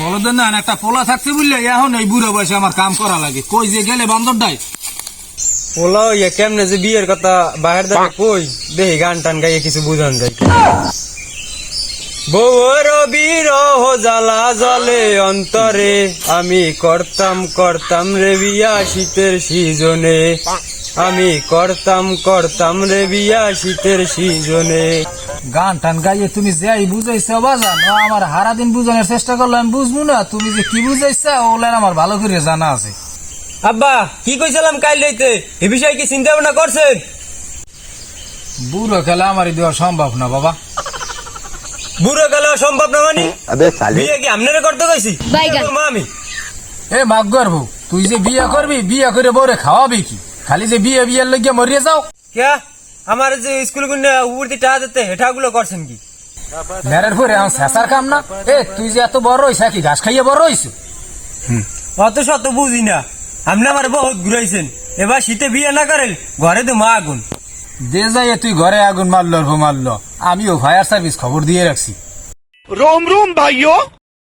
বলদেন না একটা পোলা থাকছে বুঝলে এখন এই বুড়ো বয়সে আমার কাম করা লাগে কই যে গেলে বান্দর ডাই পোলা ইয়া কেমনে যে বিয়ের কথা বাহির থেকে কই দেখি গান টান গাইয়ে কিছু বুঝান যায় বউর বিরহ জ্বালা জলে অন্তরে আমি করতাম রে বিয়া শীতের সিজনে আমি করতাম রে বিয়া শীতের সিজনে। গান টান গাইয়ে তুমি যাই বুঝাইছো বাজান ও আমার হারা দিন বুঝানোর চেষ্টা করলে আমি বুঝবো না তুমি যে কি বুঝাইছা ওগুলা আমার ভালো করে জানা আছে। আব্বা কি কইছিলাম কাল রাইতে এ বিষয়ে কি চিন্তা ভাবনা করছেন? বুড়ো খেলা আমারই দেওয়া সম্ভব না বাবা। বুড়ো গেল সম্ভব না মানে বিয়ে কি আপনারা করতে কইছি আমি এ মাগ গর্ব তুই যে বিয়ে করবি বিয়ে করে বউরে খাওয়াবি কি খালি যে বিয়ের লাগিয়ে মরিয়ে যাও কে আমার যে স্কুল গুলো উপরতি টাকা দিতে হেঠাগুলো করছেন কি মেরের পরে আমার শেষার কাম না। এ তুই যে এত বড় হইছা কি ঘাস খাইয়ে বড় হইছ? অত শত বুঝি না আপনি আমার বহুত ঘুরাইছেন এবার শীতে বিয়ে না করেন ঘরে তো মা আগুন দে যাই তুই ঘরে আগুন মারলো আমিও ফায়ার সার্ভিস খবর দিয়ে রাখছি। रोम रोम भाइयों।